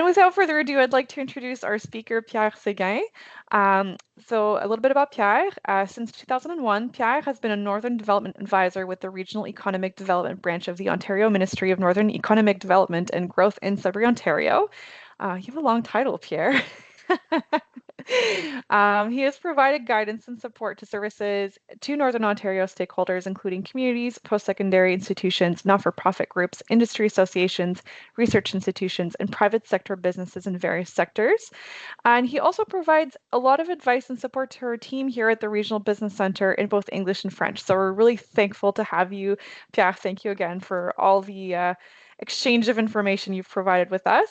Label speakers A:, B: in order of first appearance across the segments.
A: without further ado, I'd like to introduce our speaker, Pierre Seguin. So a little bit about Pierre. Since 2001, Pierre has been a Northern Development Advisor with the Regional Economic Development Branch of the Ontario Ministry of Northern Economic Development and Growth in Sudbury, Ontario. You have a long title, Pierre. He has provided guidance and support to services to Northern Ontario stakeholders, including communities, post-secondary institutions, not-for-profit groups, industry associations, research institutions, and private sector businesses in various sectors. And he also provides a lot of advice and support to our team here at the Regional Business Center in both English and French. So we're really thankful to have you, Pierre. Thank you again for all the exchange of information you've provided with us.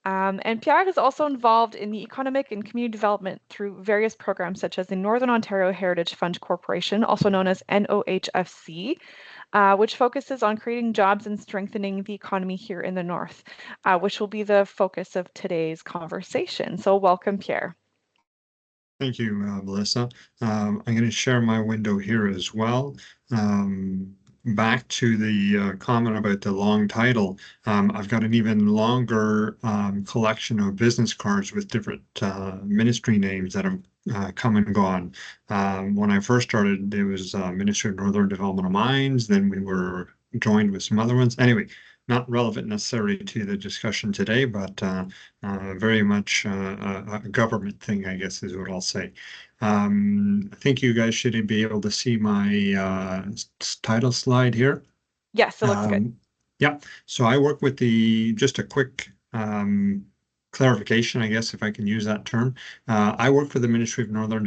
A: And Pierre is also involved in the economic and community development through various programs such as the Northern Ontario Heritage Fund Corporation, also known as NOHFC, which focuses on creating jobs and strengthening the economy here in the North, which will be the focus of today's conversation. So welcome, Pierre.
B: Thank you, Melissa. I'm going to share my window here as well. Back to the comment about the long title, I've got an even longer collection of business cards with different ministry names that have come and gone. When I first started, it was Ministry of Northern Development of Mines. Then we were joined with some other ones. Anyway, not relevant necessarily to the discussion today, but very much a government thing, I guess is what I'll say. I think you guys should be able to see my title slide here.
A: Yes, it looks good.
B: Yeah, so I work with just a quick clarification, I guess, if I can use that term. I work for the Ministry of Northern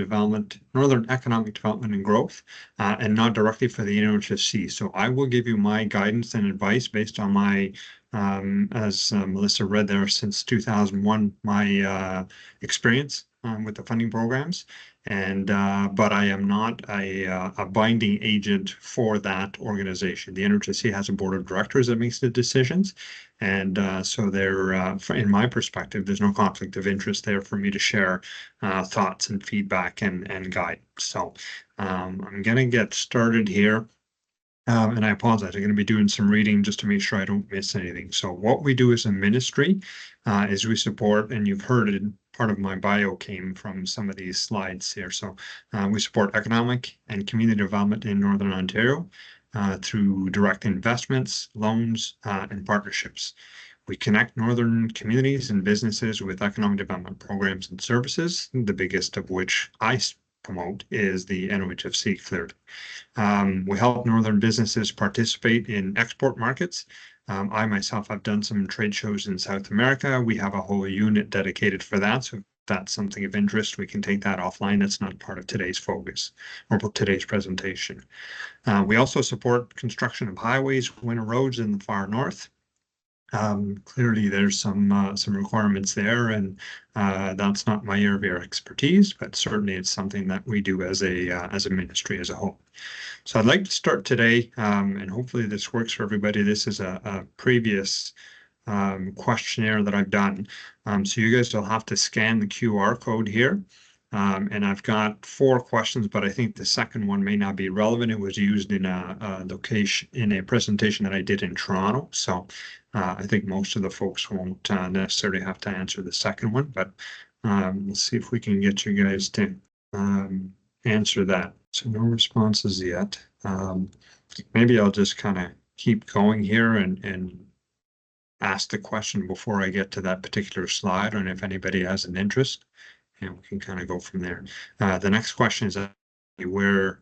B: Economic Development and Growth, and not directly for the NOHFC. So I will give you my guidance and advice based on my, as Melissa read there, since 2001, my experience with the funding programs. And but I am not a binding agent for that organization. The NOHFC has a board of directors that makes the decisions, and so there, in my perspective, there's no conflict of interest there for me to share thoughts and feedback and guidance. So I'm going to get started here. And I apologize, I'm going to be doing some reading just to make sure I don't miss anything. So what we do as a ministry is we support, and you've heard it, part of my bio came from some of these slides here. So we support economic and community development in Northern Ontario through direct investments, loans, and partnerships. We connect Northern communities and businesses with economic development programs and services, the biggest of which I promote is the NOHFC cleared. We help Northern businesses participate in export markets. I myself have done some trade shows in South America. We have a whole unit dedicated for that. So if that's something of interest, we can take that offline. That's not part of today's focus or today's presentation. We also support construction of highways, winter roads in the far north. Clearly there's some requirements there, and that's not my area of expertise, but certainly it's something that we do as a ministry as a whole. So I'd like to start today, and hopefully this works for everybody. This is a previous questionnaire that I've done. So you guys will have to scan the QR code here. And I've got 4 questions, but I think the second one may not be relevant. It was used in a location, in a presentation that I did in Toronto. So I think most of the folks won't necessarily have to answer the second one, but let's see if we can get you guys to answer that. So no responses yet. Maybe I'll just kind of keep going here and ask the question before I get to that particular slide, and if anybody has an interest, and we can kind of go from there. The next question is, where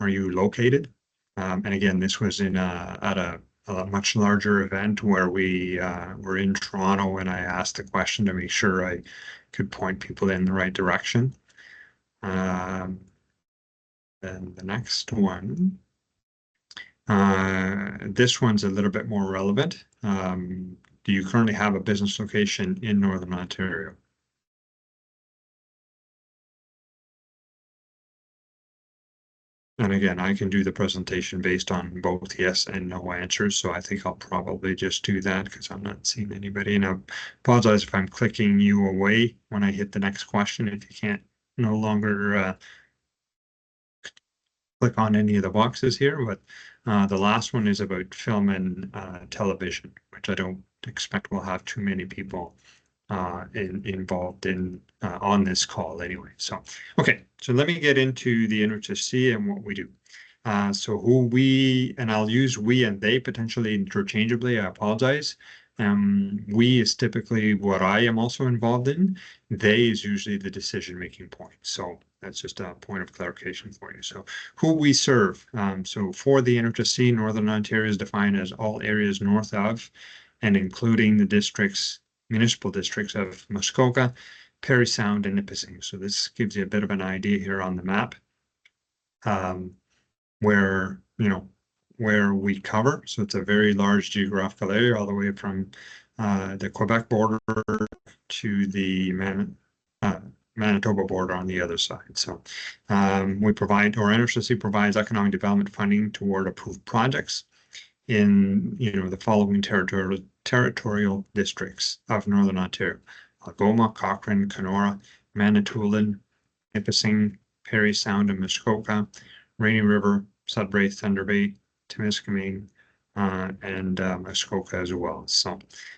B: are you located? And again, this was in at a much larger event where we were in Toronto, and I asked the question to make sure I could point people in the right direction. Then the next one, this one's a little bit more relevant. Do you currently have a business location in Northern Ontario? And again, I can do the presentation based on both yes and no answers. So I think I'll probably just do that because I'm not seeing anybody. And I apologize if I'm clicking you away when I hit the next question, if you can't no longer click on any of the boxes here, but The last one is about film and television, which I don't expect will have too many people involved in on this call anyway. So, okay, so let me get into the NOHFC and what we do. So who we, and I'll use we and they potentially interchangeably, I apologize. We is typically what I am also involved in. They is usually the decision-making point. So that's just a point of clarification for you. So who we serve. So for the NOHFC, Northern Ontario is defined as all areas north of and including the districts, municipal districts of Muskoka, Parry Sound, and Nipissing. So this gives you a bit of an idea here on the map. Where, where we cover. So it's a very large geographical area all the way from the Quebec border to the Manitoba border on the other side. So we provide, or NOHFC provides economic development funding toward approved projects in, the following territorial districts of Northern Ontario: Algoma, Cochrane, Kenora, Manitoulin, Nipissing, Parry Sound, and Muskoka, Rainy River, Sudbury, Thunder Bay, Timiskaming, and Muskoka as well. So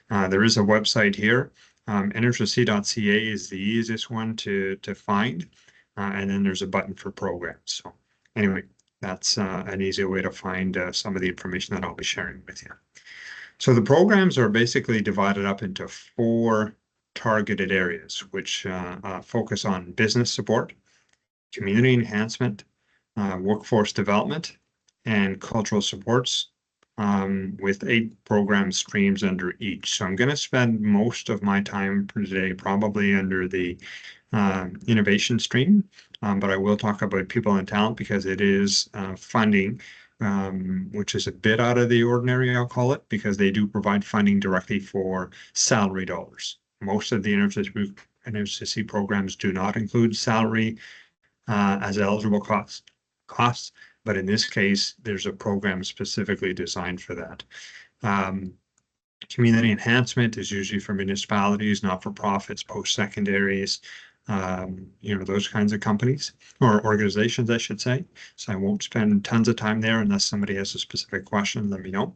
B: there is a website here. NOHFC.ca is the easiest one to find. And then there's a button for programs. So anyway, that's an easy way to find some of the information that I'll be sharing with you. So the programs are basically divided up into 4 targeted areas, which focus on business support, community enhancement, workforce development, and cultural supports, with 8 program streams under each. So I'm going to spend most of my time for today probably under the innovation stream, but I will talk about people and talent because it is funding, which is a bit out of the ordinary, I'll call it, because they do provide funding directly for salary dollars. Most of the NOHFC programs do not include salary as eligible costs, but in this case, there's a program specifically designed for that. Community enhancement is usually for municipalities, not-for-profits, post-secondaries, those kinds of companies or organizations, I should say. So I won't spend tons of time there unless somebody has a specific question, let me know.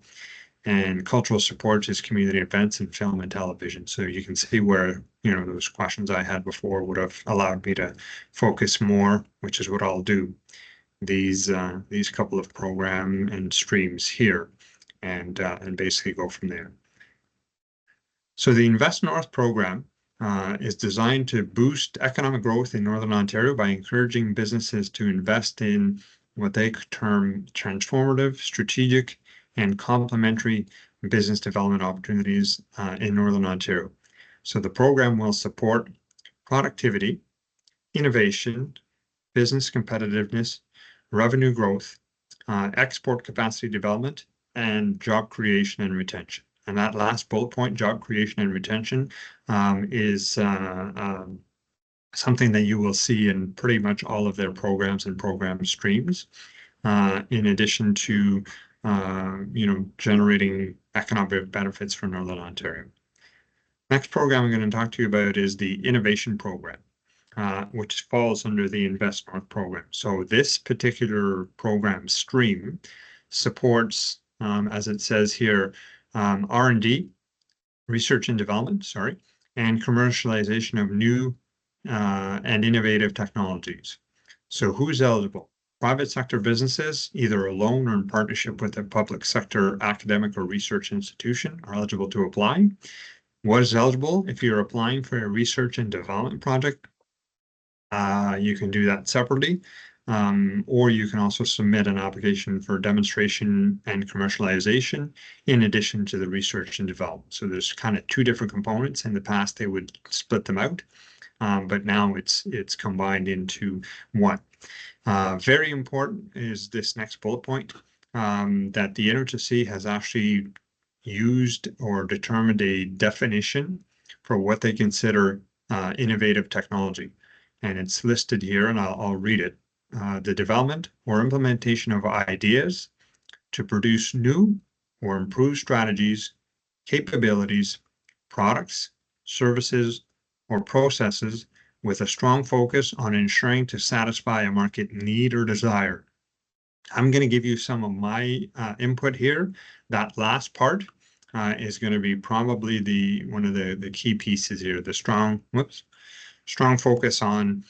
B: And cultural support is community events and film and television. So you can see where, those questions I had before would have allowed me to focus more, which is what I'll do. These couple of program and streams here, and basically go from there. So the Invest North program is designed to boost economic growth in Northern Ontario by encouraging businesses to invest in what they term transformative, strategic, and complementary business development opportunities in Northern Ontario. So the program will support productivity, innovation, business competitiveness, revenue growth, export capacity development, and job creation and retention. And that last bullet point, job creation and retention, is something that you will see in pretty much all of their programs and program streams, in addition to generating economic benefits for Northern Ontario. Next program I'm going to talk to you about is the innovation program, which falls under the Invest North program. So this particular program stream supports, as it says here, R&D, research and development, and commercialization of new and innovative technologies. So who's eligible? Private sector businesses, either alone or in partnership with a public sector academic or research institution, are eligible to apply. What is eligible? If you're applying for a research and development project, you can do that separately, or you can also submit an application for demonstration and commercialization in addition to the research and development. So there's kind of 2 different components. In the past, they would split them out, but now it's combined into one. Very important is this next bullet point, that the NOHFC has actually used or determined a definition for what they consider innovative technology. And it's listed here, and I'll read it. The development or implementation of ideas to produce new or improved strategies, capabilities, products, services, or processes with a strong focus on ensuring to satisfy a market need or desire, I'm going to give you some of my input here. That last part is going to be probably one of the key pieces here, the strong focus on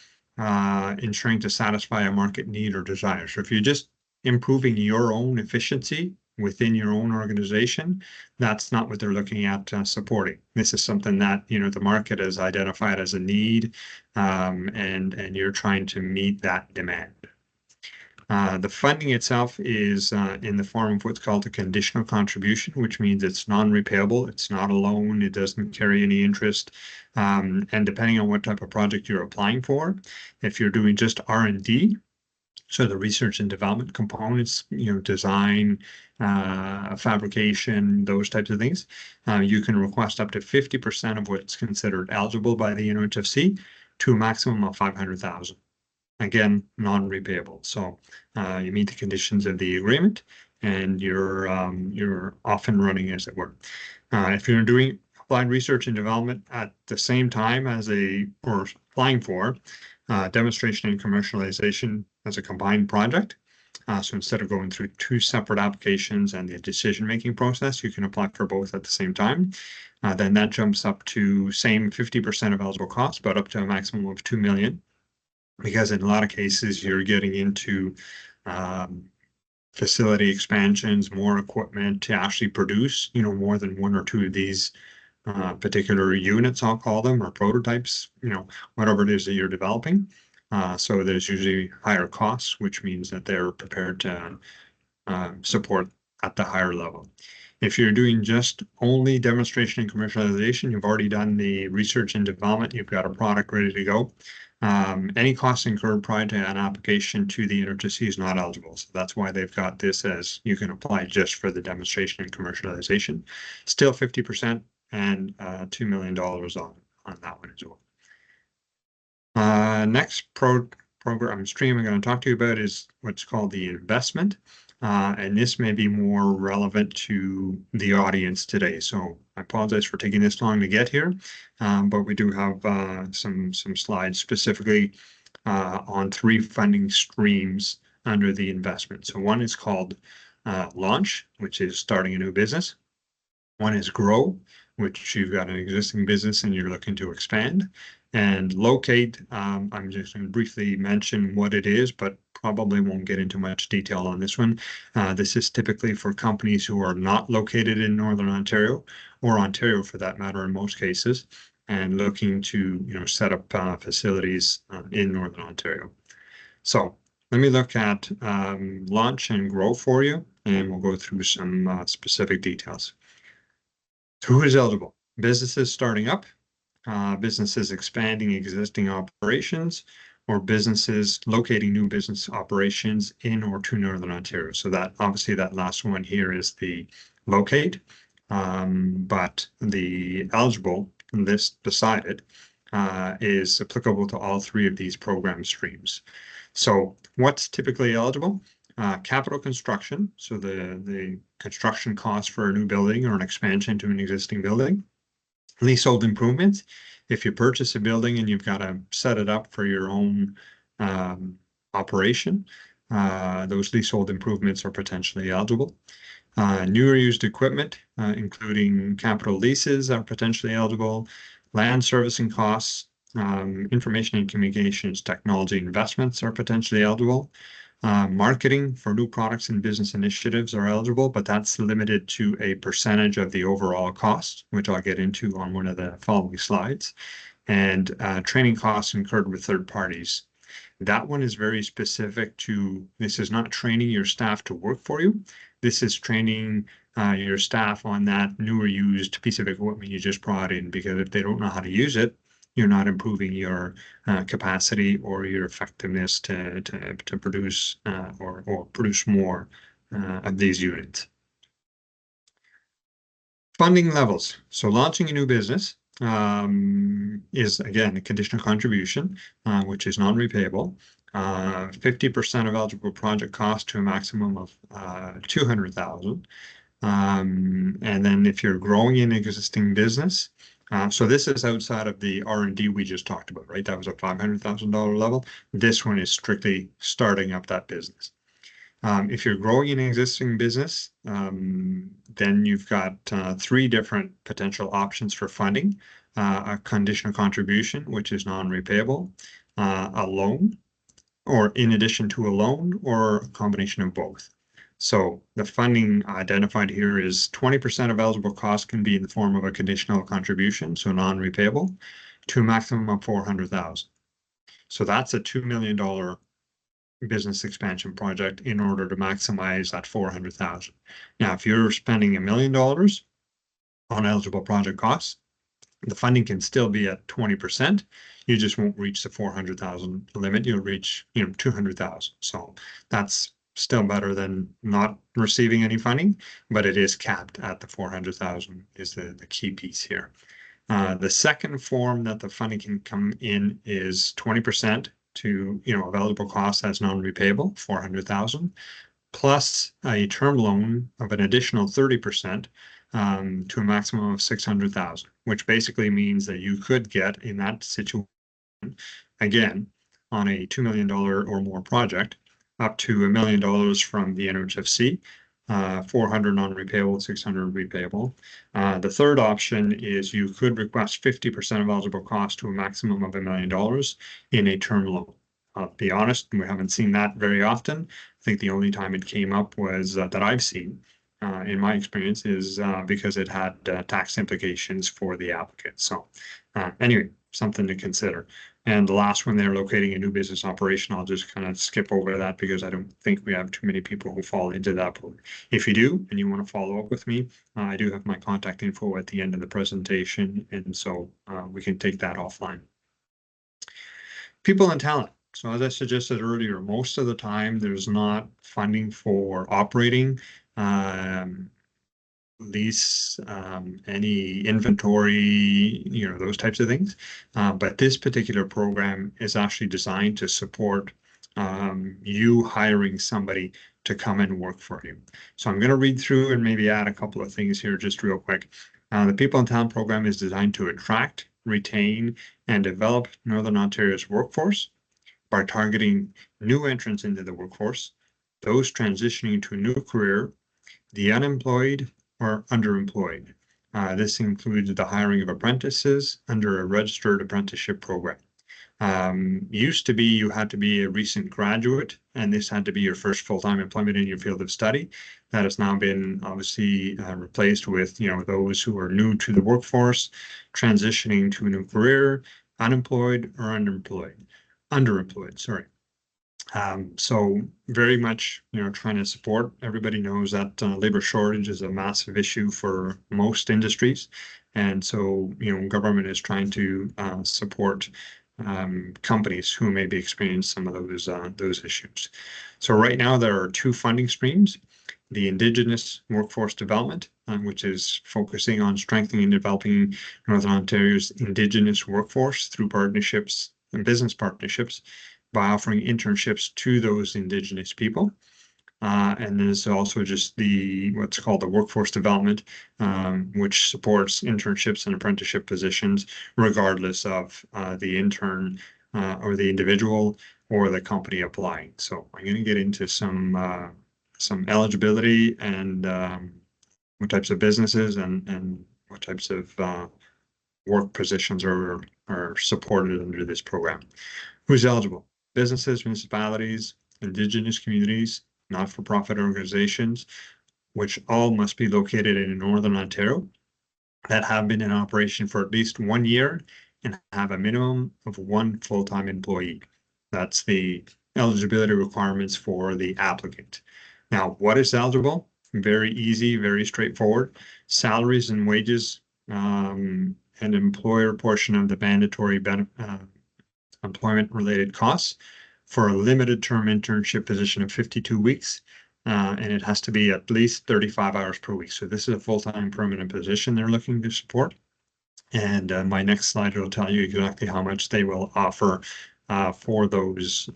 B: ensuring to satisfy a market need or desire. So if you're just improving your own efficiency within your own organization, that's not what they're looking at supporting. This is something that, you know, the market has identified as a need, and you're trying to meet that demand. The funding itself is in the form of what's called a conditional contribution, which means it's non-repayable. It's not a loan. It doesn't carry any interest. And depending on what type of project you're applying for, if you're doing just R&D, so the research and development components, you know, design, fabrication, those types of things, you can request up to 50% of what's considered eligible by the NOHFC to a maximum of 500,000. Again, non-repayable. So you meet the conditions of the agreement, and you're off and running, as it were. If you're doing applied research and development at the same time as or applying for demonstration and commercialization as a combined project, so instead of going through two separate applications and the decision-making process, you can apply for both at the same time. Then that jumps up to same 50% of eligible costs, but up to a maximum of 2 million. Because in a lot of cases, you're getting into facility expansions, more equipment to actually produce, you know, more than one or two of these particular units, I'll call them, or prototypes, you know, whatever it is that you're developing. So there's usually higher costs, which means that they're prepared to support at the higher level. If you're doing just only demonstration and commercialization, you've already done the research and development, you've got a product ready to go. Any costs incurred prior to an application to the NOHFC is not eligible. So that's why they've got this as you can apply just for the demonstration and commercialization. Still 50% and $2 million on that one as well. Next program stream I'm going to talk to you about is what's called the investment. And this may be more relevant to the audience today. So I apologize for taking this long to get here, but we do have some slides specifically on three funding streams under the investment. So one is called launch, which is starting a new business. One is grow, which you've got an existing business and you're looking to expand. And locate, I'm just going to briefly mention what it is, but probably won't get into much detail on this one. This is typically for companies who are not located in Northern Ontario, or Ontario for that matter in most cases, and looking to, you know, set up facilities in Northern Ontario. So let me look at launch and grow for you, and we'll go through some specific details. So who is eligible? Businesses starting up, businesses expanding existing operations, or businesses locating new business operations in or to Northern Ontario. So that obviously that last one here is the locate, but the eligible list beside it is applicable to all three of these program streams. So what's typically eligible? Capital construction, so the construction cost for a new building or an expansion to an existing building. Leasehold improvements. If you purchase a building and you've got to set it up for your own operation, those leasehold improvements are potentially eligible. New or used equipment, including capital leases, are potentially eligible. Land servicing costs, information and communications technology investments are potentially eligible. Marketing for new products and business initiatives are eligible, but that's limited to a percentage of the overall cost, which I'll get into on one of the following slides. And training costs incurred with third parties. That one is very specific to, this is not training your staff to work for you. This is training your staff on that new or used piece of equipment you just brought in, because if they don't know how to use it, you're not improving your capacity or your effectiveness to produce or produce more of these units. Funding levels. So launching a new business is, again, a conditional contribution, which is non-repayable. 50% of eligible project cost to a maximum of 200,000. And then if you're growing an existing business, so this is outside of the R&D we just talked about, right? That was a $500,000 level. This one is strictly starting up that business. If you're growing an existing business, then you've got three different potential options for funding. A conditional contribution, which is non-repayable, a loan, or in addition to a loan, or a combination of both. So the funding identified here is 20% of eligible costs can be in the form of a conditional contribution, so non-repayable, to a maximum of 400,000. So that's a $2 million business expansion project in order to maximize that 400,000. Now, if you're spending $1 million on eligible project costs, the funding can still be at 20%. You just won't reach the 400,000 limit. You'll reach, 200,000. So that's still better than not receiving any funding, but it is capped at the 400,000 is the key piece here. The second form that the funding can come in is 20% to, of eligible costs as non-repayable, 400,000, plus a term loan of an additional 30%, to a maximum of 600,000, which basically means that you could get in that situation, again, on a $2 million or more project, up to $1 million from the NOHFC, 400 non-repayable, 600 repayable. The third option is you could request 50% of eligible cost to a maximum of $1 million in a term loan. I'll be honest, we haven't seen that very often. I think the only time it came up was that I've seen, in my experience, is because it had tax implications for the applicant. So anyway, something to consider. And the last one there, locating a new business operation, I'll just kind of skip over that because I don't think we have too many people who fall into that. But if you do, and you want to follow up with me, I do have my contact info at the end of the presentation. And so we can take that offline. People and talent. So as I suggested earlier, most of the time there's not funding for operating, lease, any inventory, those types of things. But this particular program is actually designed to support you hiring somebody to come and work for you. So I'm going to read through and maybe add a couple of things here just real quick. The People in Town program is designed to attract, retain, and develop Northern Ontario's workforce by targeting new entrants into the workforce, those transitioning to a new career, the unemployed or underemployed. This includes the hiring of apprentices under a registered apprenticeship program. Used to be you had to be a recent graduate, and this had to be your first full-time employment in your field of study. That has now been obviously replaced with, those who are new to the workforce, transitioning to a new career, unemployed or underemployed, sorry. So very much, trying to support. Everybody knows that labor shortage is a massive issue for most industries. And so, government is trying to support companies who may be experiencing some of those issues. So right now there are two funding streams: the Indigenous Workforce Development, which is focusing on strengthening and developing Northern Ontario's Indigenous workforce through partnerships and business partnerships by offering internships to those Indigenous people. And there's also just what's called the workforce development, which supports internships and apprenticeship positions, regardless of the intern or the individual or the company applying. So I'm going to get into some eligibility and what types of businesses and what types of work positions are supported under this program. Who's eligible? Businesses, municipalities, Indigenous communities, not-for-profit organizations, which all must be located in Northern Ontario, that have been in operation for at least 1 year and have a minimum of one full-time employee. That's the eligibility requirements for the applicant. Now, what is eligible? Very easy, very straightforward. Salaries and wages, and employer portion of the mandatory employment-related costs for a limited term internship position of 52 weeks, and it has to be at least 35 hours per week. So this is a full-time permanent position they're looking to support. And my next slide will tell you exactly how much they will offer for those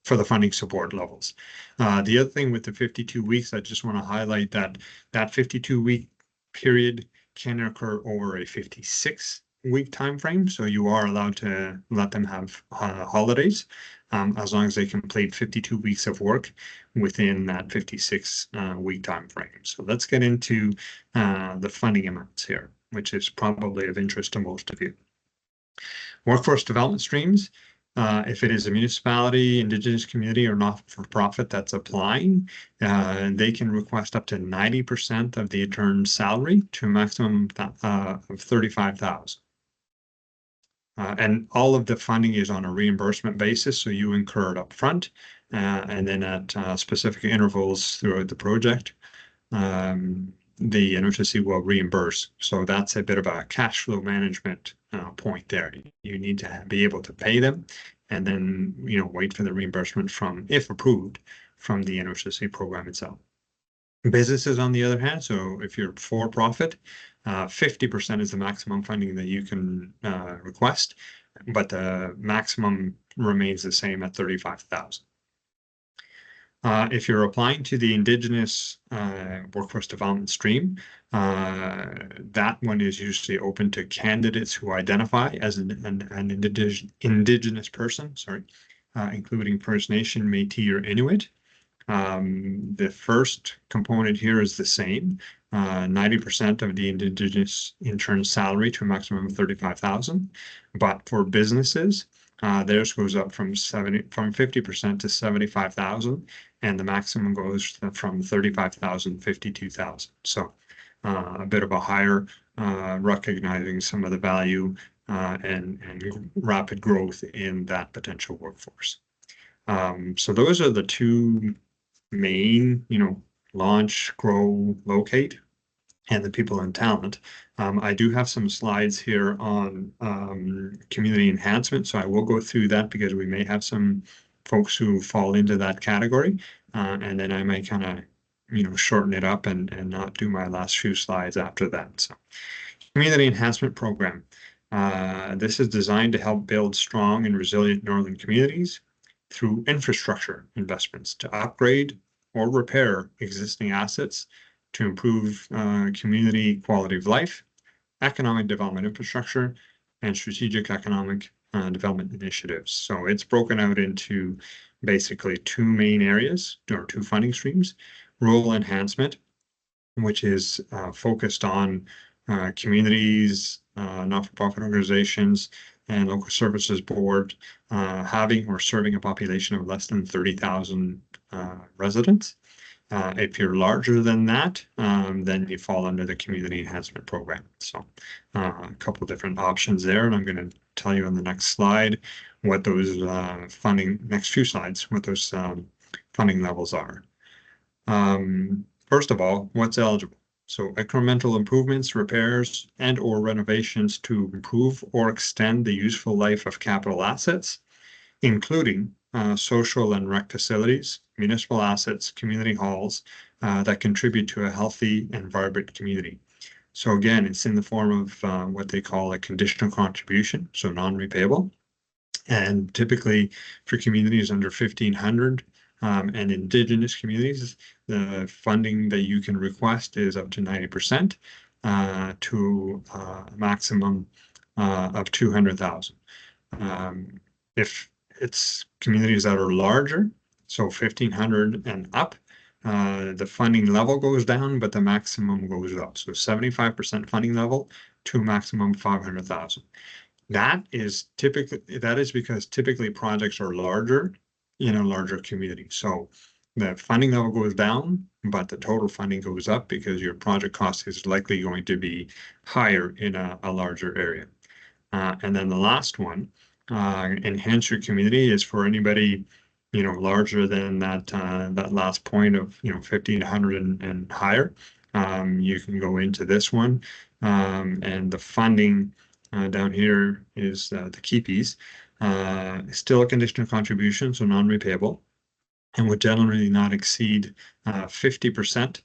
B: for the funding support levels. The other thing with the 52 weeks, I just want to highlight that 52-week period can occur over a 56 week time frame, so you are allowed to let them have holidays as long as they complete 52 weeks of work within that 56 week time frame. So let's get into the funding amounts here, which is probably of interest to most of you. Workforce development streams. If it is a municipality, Indigenous community, or not-for-profit that's applying, they can request up to 90% of the intern's salary to a maximum of $35,000. And all of the funding is on a reimbursement basis, so you incur it up front, and then at specific intervals throughout the project, the NOHFC will reimburse. So that's a bit of a cash flow management point there. You need to be able to pay them, and then wait for the reimbursement from, if approved, from the NOHFC program itself. Businesses, on the other hand, so if you're for profit, 50% is the maximum funding that you can request, but the maximum remains the same at $35,000. If you're applying to the Indigenous workforce development stream, that one is usually open to candidates who identify as an Indigenous person, including First Nation, Métis, or Inuit. The first component here is the same, 90% of the Indigenous intern's salary to a maximum of $35,000. But for businesses, theirs goes up from 50% to $75,000, and the maximum goes from $35,000 to $52,000. So a bit of a higher, recognizing some of the value and rapid growth in that potential workforce. So those are the two main, launch, grow, locate, and the people and talent. I do have some slides here on community enhancement, so I will go through that because we may have some folks who fall into that category, and then I might kind of, shorten it up and not do my last few slides after that. So, community enhancement program. This is designed to help build strong and resilient northern communities through infrastructure investments to upgrade or repair existing assets to improve community quality of life, economic development infrastructure, and strategic economic development initiatives. So it's broken out into basically two main areas, or two funding streams: rural enhancement, which is focused on communities, not-for-profit organizations, and local services board having or serving a population of less than 30,000 residents. If you're larger than that, then you fall under the community enhancement program. So a couple of different options there, and I'm going to tell you on the next slide what those next few slides, what those funding levels are. First of all, what's eligible? So incremental improvements, repairs, and or renovations to improve or extend the useful life of capital assets, including social and rec facilities, municipal assets, community halls that contribute to a healthy and vibrant community. So again, it's in the form of what they call a conditional contribution, so non-repayable. And typically for communities under 1,500 and Indigenous communities, the funding that you can request is up to 90% to a maximum of $200,000. If it's communities that are larger, so 1,500 and up, the funding level goes down, but the maximum goes up. So 75% funding level to a maximum of $500,000. That is because typically projects are larger in a larger community. So the funding level goes down, but the total funding goes up because your project cost is likely going to be higher in a larger area. And then the last one, enhance your community, is for anybody larger than that last point of 1,500 and higher. You can go into this one, and the funding down here is the key piece. Still a conditional contribution, so non-repayable, and would generally not exceed 50%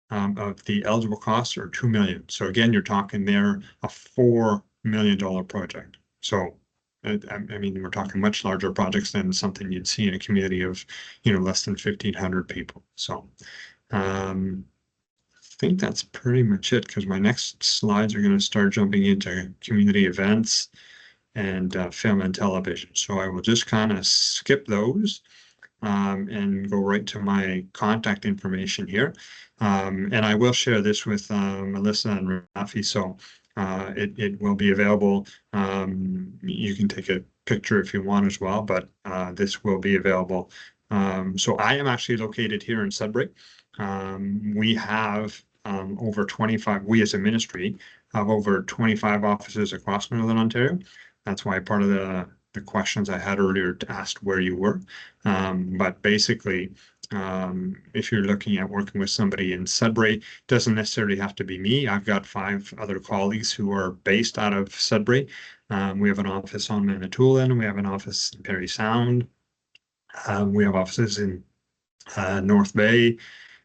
B: of the eligible costs, or $2 million. So again, you're talking there a $4 million project. So I mean, we're talking much larger projects than something you'd see in a community of less than 1,500 people. So think that's pretty much it because my next slides are going to start jumping into community events and film and television. So I will just kind of skip those and go right to my contact information here. And I will share this with Melissa and Rafi, so it will be available. You can take a picture if you want as well, but this will be available. So I am actually located here in Sudbury. We have over 25, we as a ministry have over 25 offices across Northern Ontario. That's why part of the questions I had earlier asked where you were. But basically, if you're looking at working with somebody in Sudbury, doesn't necessarily have to be me. I've got 5 other colleagues who are based out of Sudbury. We have an office on Manitoulin. We have an office in Parry Sound. We have offices in North Bay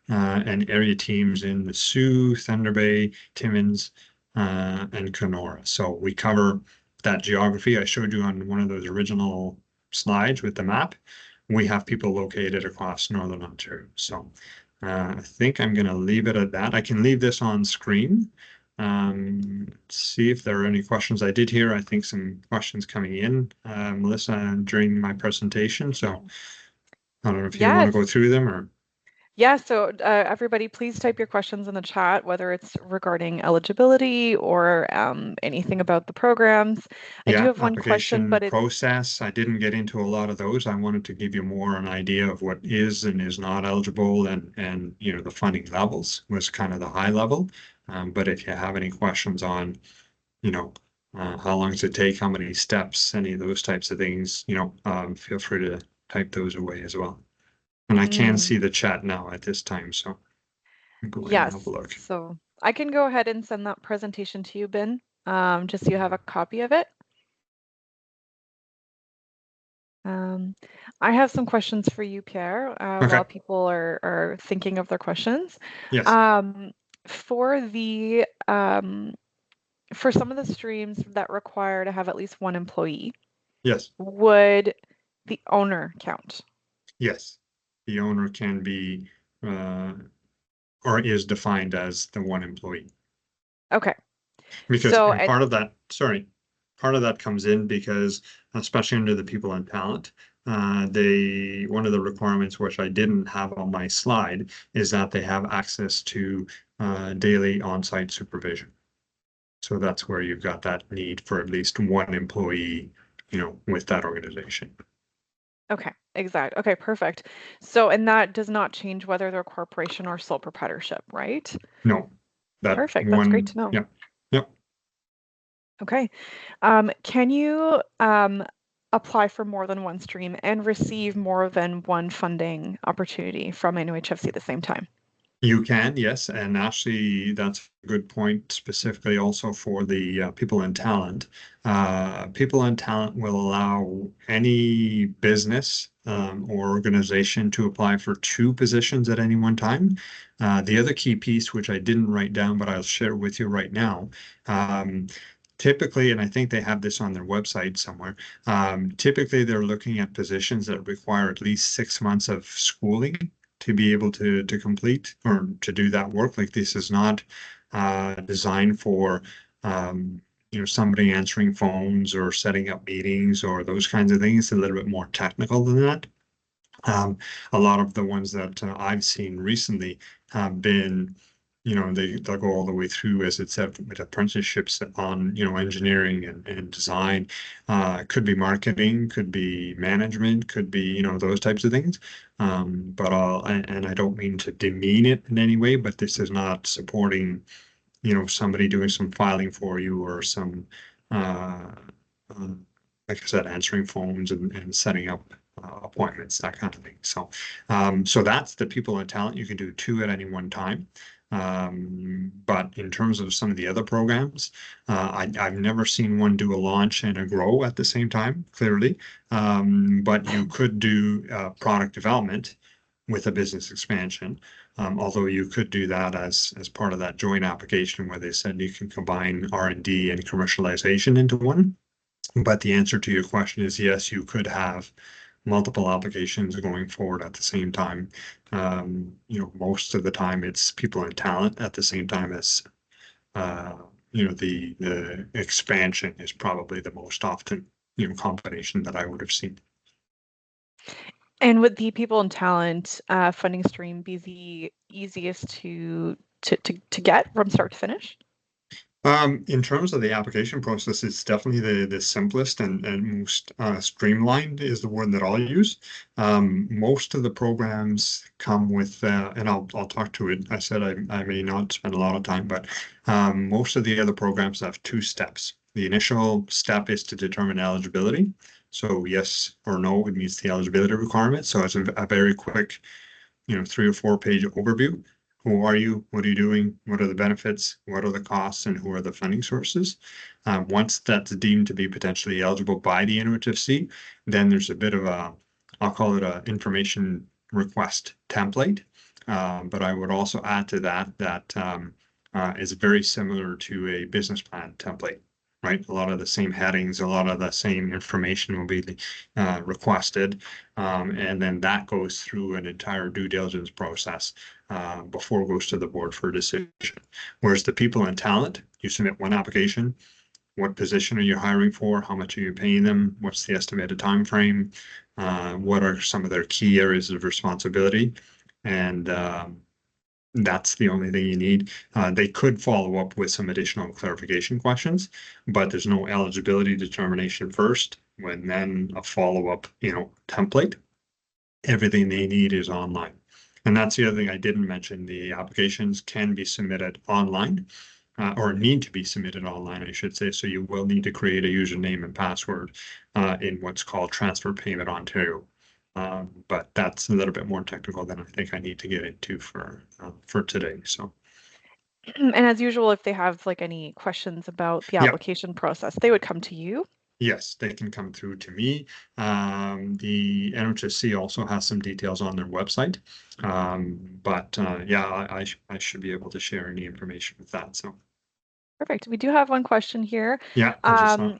B: and area teams in the Sioux, Thunder Bay, Timmins, and Kenora. So we cover that geography I showed you on one of those original slides with the map. We have people located across Northern Ontario. So I think I'm going to leave it at that. I can leave this on screen. See if there are any questions. I did hear, I think, some questions coming in, Melissa, during my presentation. So I don't know if you want to
A: Yes.
B: go through them or.
A: Yeah, so everybody, please type your questions in the chat, whether it's regarding eligibility or anything about the programs. I do
B: Yeah,
A: have one question,
B: application
A: but it's
B: process. I didn't get into a lot of those. I wanted to give you more an idea of what is and is not eligible and you know the funding levels was kind of the high level. But if you have any questions on, you know, how long does it take, how many steps, any of those types of things, you know, feel free to type those away as well. And I can
A: mm,
B: see the chat now at this time, so I'll go in and have a
A: yes.
B: look.
A: So I can go ahead and send that presentation to you, Ben, just so you have a copy of it. I have some questions for you, Pierre,
B: Okay.
A: while people are thinking of their questions.
B: Yes.
A: Um, for the for some of the streams that require to have at least one employee,
B: Yes.
A: would the owner count?
B: Yes. The owner can be or is defined as the one employee.
A: Okay.
B: Because
A: So,
B: and part of that, sorry, part of that comes in because especially under the people and talent, they one of the requirements which I didn't have on my slide is that they have access to daily on-site supervision. So that's where you've got that need for at least one employee, you know, with that organization.
A: okay, exact. Okay, perfect. So, and that does not change whether they're a corporation or sole proprietorship, right?
B: No, that
A: Perfect. That's great
B: one,
A: to know.
B: yep, yep.
A: Okay. Can you apply for more than one stream and receive more than one funding opportunity from NOHFC at the same time?
B: You can, yes, and actually that's a good point specifically also for the people and talent. People and talent will allow any business or organization to apply for 2 positions at any one time. The other key piece, which I didn't write down, but I'll share with you right now, typically, and I think they have this on their website somewhere, typically they're looking at positions that require at least 6 months of schooling to be able to complete or to do that work. Like this is not designed for you know somebody answering phones or setting up meetings or those kinds of things. It's a little bit more technical than that. A lot of the ones that I've seen recently have been, you know, they'll go all the way through, as it said, with apprenticeships on, you know, engineering and design. Could be marketing, could be management, could be, you know, those types of things. But and I don't mean to demean it in any way, but this is not supporting, you know, somebody doing some filing for you or some, uh, uh, like I said, answering phones and setting up appointments, that kind of thing. So, so that's the people and talent. You can do 2 at any one time. But in terms of some of the other programs, I've never seen one do a launch and a grow at the same time, clearly. But you could do product development with a business expansion. Although you could do that as part of that joint application where they said you can combine R&D and commercialization into one. But the answer to your question is yes, you could have multiple applications going forward at the same time. Most of the time it's people and talent at the same time as uh, the expansion is probably the most often, combination that I would have seen.
A: And would the people and talent funding stream be the easiest to get from start to finish?
B: In terms of the application process, it's definitely the simplest and most streamlined is the word that I'll use. Most of the programs come with, and I'll talk to it. I said I may not spend a lot of time, but most of the other programs have two steps. The initial step is to determine eligibility. So yes or no, it meets the eligibility requirement. So it's a very quick, 3 or 4 page overview. Who are you? What are you doing? What are the benefits? What are the costs? And who are the funding sources? Once that's deemed to be potentially eligible by the NOHFC, then there's a bit of I'll call it a information request template. But I would also add to that is very similar to a business plan template, right? A lot of the same headings, a lot of the same information will be requested. And then that goes through an entire due diligence process before it goes to the board for a decision. Whereas the people and talent, you submit one application. What position are you hiring for? How much are you paying them? What's the estimated time frame? What are some of their key areas of responsibility? And that's the only thing you need. They could follow up with some additional clarification questions, but there's no eligibility determination first, when then a follow-up, template. Everything they need is online. And that's the other thing I didn't mention. The applications can be submitted online, or need to be submitted online, I should say. So you will need to create a username and password in what's called Transfer Payment Ontario. But that's a little bit more technical than I think I need to get into for today. So
A: And as usual, if they have like any questions about the
B: yeah,
A: application process, they would come to you.
B: yes, they can come through to me. The NHSC also has some details on their website. But yeah, I should be able to share any information with that. So
A: Perfect. We do have one question here.
B: yeah, I just saw.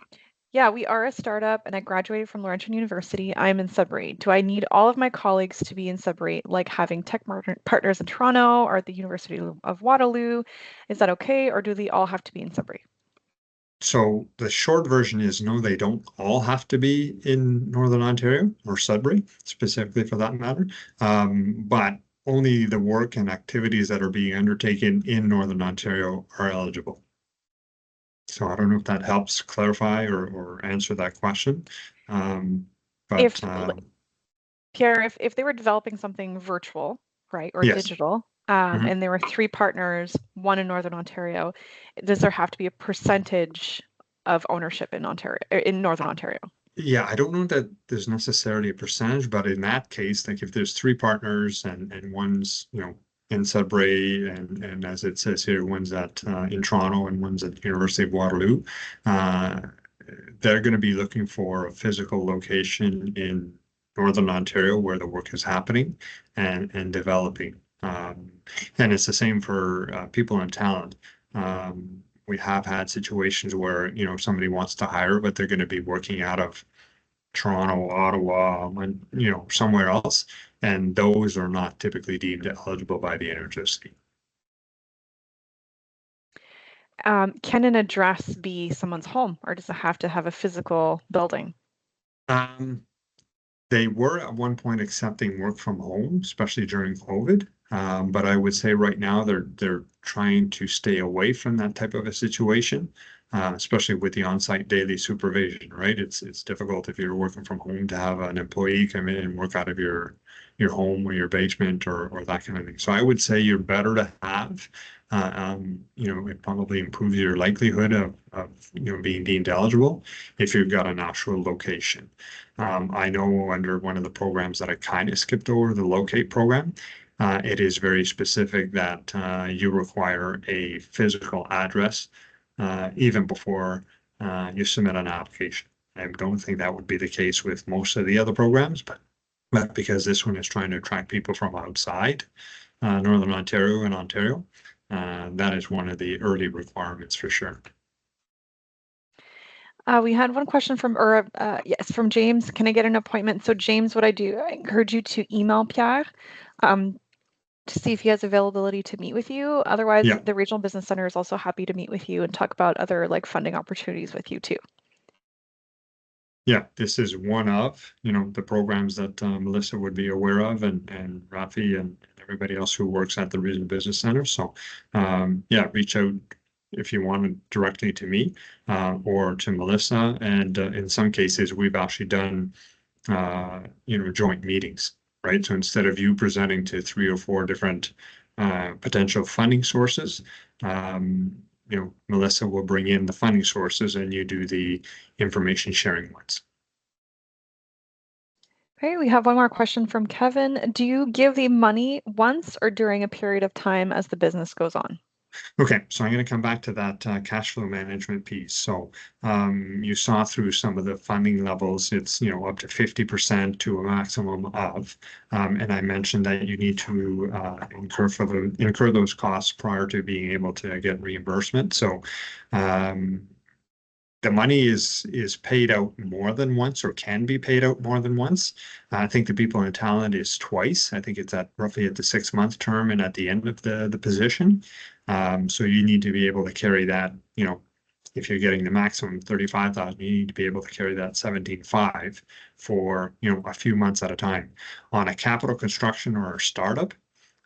A: Yeah, we are a startup and I graduated from Laurentian University. I'm in Sudbury. Do I need all of my colleagues to be in Sudbury, like having tech partners in Toronto or at the University of Waterloo? Is that okay, or do they all have to be in Sudbury?
B: So the short version is no, they don't all have to be in Northern Ontario or Sudbury, specifically for that matter. But only the work and activities that are being undertaken in Northern Ontario are eligible. So I don't know if that helps clarify or answer that question.
A: If
B: But
A: Pierre, if they were developing something virtual, right, or
B: yes.
A: digital,
B: Mhm.
A: and there were three partners, one in Northern Ontario, does there have to be a percentage of ownership in Ontario, in Northern Ontario?
B: Yeah, I don't know that there's necessarily a percentage, but in that case, like if there's three partners and one's, in Sudbury and as it says here, one's at in Toronto and one's at the University of Waterloo, uh, they're going to be looking for a physical location in Northern Ontario where the work is happening and developing. And it's the same for people and talent. We have had situations where, somebody wants to hire, but they're going to be working out of Toronto, Ottawa, and, somewhere else. And those are not typically deemed eligible by the NHSC.
A: Can an address be someone's home, or does it have to have a physical building?
B: Um, They were at one point accepting work from home, especially during COVID. But I would say right now they're trying to stay away from that type of a situation, especially with the on-site daily supervision, right? It's difficult if you're working from home to have an employee come in and work out of your home or your basement or that kind of thing. So I would say you're better to have. It probably improves your likelihood of being deemed eligible if you've got an actual location. I know under one of the programs that I kind of skipped over, the locate program, it is very specific that you require a physical address even before you submit an application. I don't think that would be the case with most of the other programs, but because this one is trying to attract people from outside Northern Ontario and Ontario, that is one of the early requirements for sure.
A: We had one question from, yes, from James. Can I get an appointment? So James, what I do, I encourage you to email Pierre um, to see if he has availability to meet with you. Otherwise,
B: Yeah.
A: the Regional Business Center is also happy to meet with you and talk about other like funding opportunities with you too.
B: Yeah, this is one of, the programs that Melissa would be aware of and Rafi and everybody else who works at the Regional Business Center. So yeah, reach out if you want directly to me or to Melissa. And in some cases, we've actually done, joint meetings, right? So instead of you presenting to 3 or 4 different potential funding sources, Melissa will bring in the funding sources and you do the information sharing ones.
A: Okay, we have one more question from Kevin. Do you give the money once or during a period of time as the business goes on?
B: Okay, so I'm going to come back to that cash flow management piece. So you saw through some of the funding levels, it's up to 50% to a maximum of, and I mentioned that you need to incur those costs prior to being able to get reimbursement. So the money is paid out more than once or can be paid out more than once. I think the people in talent is twice. I think it's at roughly at the 6 month term and at the end of the position. So you need to be able to carry that, if you're getting the maximum 35,000, you need to be able to carry that 17.5 for, a few months at a time. On a capital construction or a startup,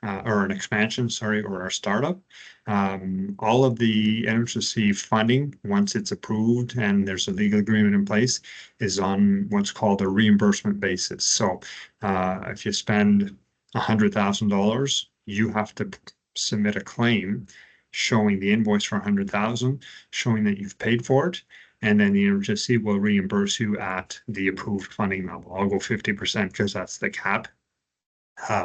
B: or an expansion, sorry, or a startup. All of the NHFC funding, once it's approved and there's a legal agreement in place, is on what's called a reimbursement basis. So if you spend $100,000, you have to submit a claim showing the invoice for 100,000, showing that you've paid for it, and then the NHFC will reimburse you at the approved funding level. I'll go 50% because that's the cap.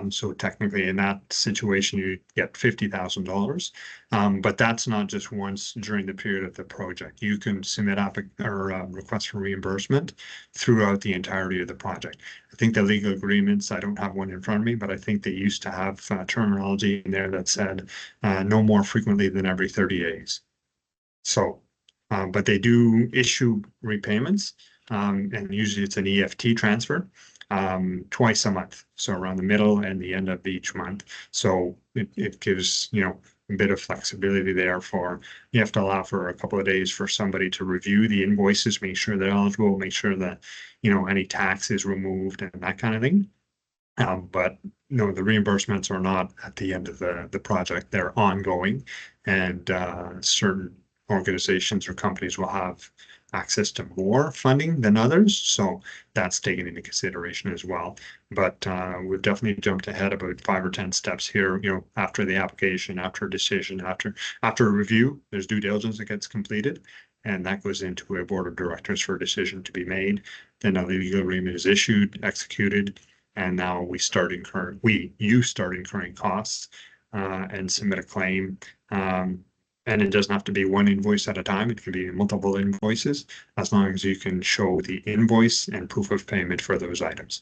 B: So technically in that situation, you get $50,000. But that's not just once during the period of the project. You can submit request for reimbursement throughout the entirety of the project. I think the legal agreements, I don't have one in front of me, but I think they used to have terminology in there that said no more frequently than every 30 days. So, but they do issue repayments, and usually it's an EFT transfer twice a month. So around the middle and the end of each month. So it gives, a bit of flexibility there for, you have to allow for a couple of days for somebody to review the invoices, make sure they're eligible, make sure that, any tax is removed and that kind of thing. But no, the reimbursements are not at the end of the project. They're ongoing, and certain organizations or companies will have access to more funding than others. So that's taken into consideration as well. But we've definitely jumped ahead about 5 or 10 steps here, after the application, after a decision, after a review, there's due diligence that gets completed. And that goes into a board of directors for a decision to be made. Then a legal agreement is issued, executed, and now you start incurring costs and submit a claim. And it doesn't have to be one invoice at a time. It can be multiple invoices as long as you can show the invoice and proof of payment for those items.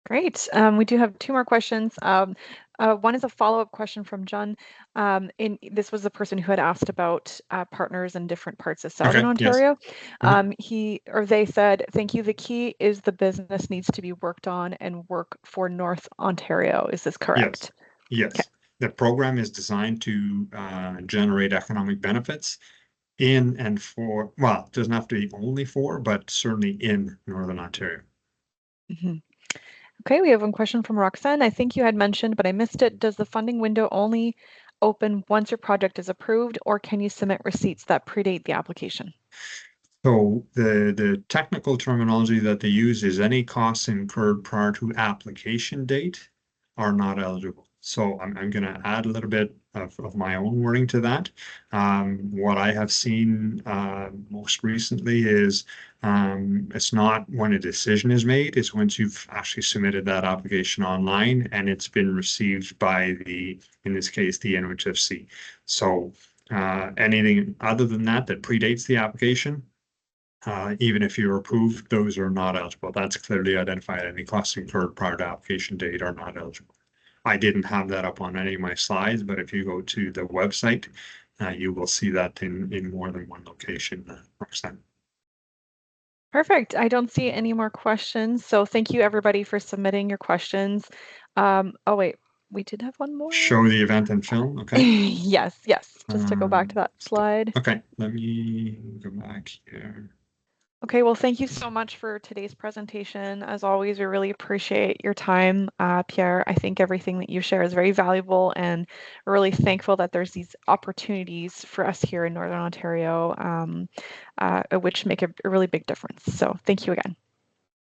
A: Great. We do have 2 more questions. One is a follow-up question from John. This was the person who had asked about partners in different parts of Southern
B: Okay, yes.
A: Ontario. They said, thank you. The key is the business needs to be worked on and work for North Ontario. Is this correct?
B: Yes.
A: Okay.
B: The program is designed to generate economic benefits in and for, well, it doesn't have to be only for, but certainly in Northern Ontario.
A: Mhm. Okay, we have one question from Roxanne. I think you had mentioned, but I missed it. Does the funding window only open once your project is approved, or can you submit receipts that predate the application?
B: So the technical terminology that they use is any costs incurred prior to application date are not eligible. So I'm going to add a little bit of my own wording to that. What I have seen most recently is it's not when a decision is made, it's once you've actually submitted that application online and it's been received by in this case, the NOHFC. So anything other than that predates the application, even if you're approved, those are not eligible. That's clearly identified. Any costs incurred prior to application date are not eligible. I didn't have that up on any of my slides, but if you go to the website, you will see that in more than one location, Roxanne.
A: Perfect. I don't see any more questions. So thank you everybody for submitting your questions. Oh wait, we did have one more.
B: Show the event and film. Okay.
A: Yes, just to go back to that slide.
B: Okay, let me go back here.
A: Okay, well, thank you so much for today's presentation. As always, we really appreciate your time, Pierre. I think everything that you share is very valuable, and we're really thankful that there's these opportunities for us here in Northern Ontario, which make a really big difference. So thank you again.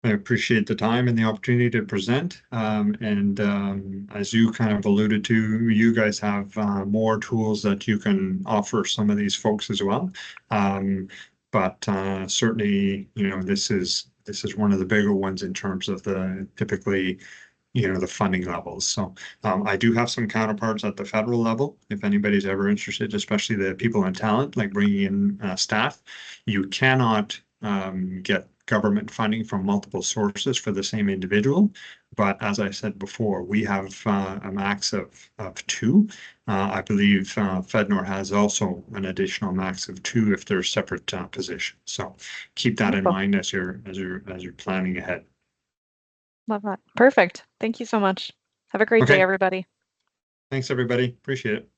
B: I appreciate the time and the opportunity to present. As you kind of alluded to, you guys have more tools that you can offer some of these folks as well. But certainly, this is one of the bigger ones in terms of the typically, the funding levels. So I do have some counterparts at the federal level. If anybody's ever interested, especially the people and talent, like bringing in staff, you cannot get government funding from multiple sources for the same individual. But as I said before, we have a max of two. I believe FedNor has also an additional max of two if they're separate positions. So keep that in mind as you're planning ahead.
A: Love that. Perfect. Thank you so much. Have a great day, everybody.
B: Thanks, everybody. Appreciate it.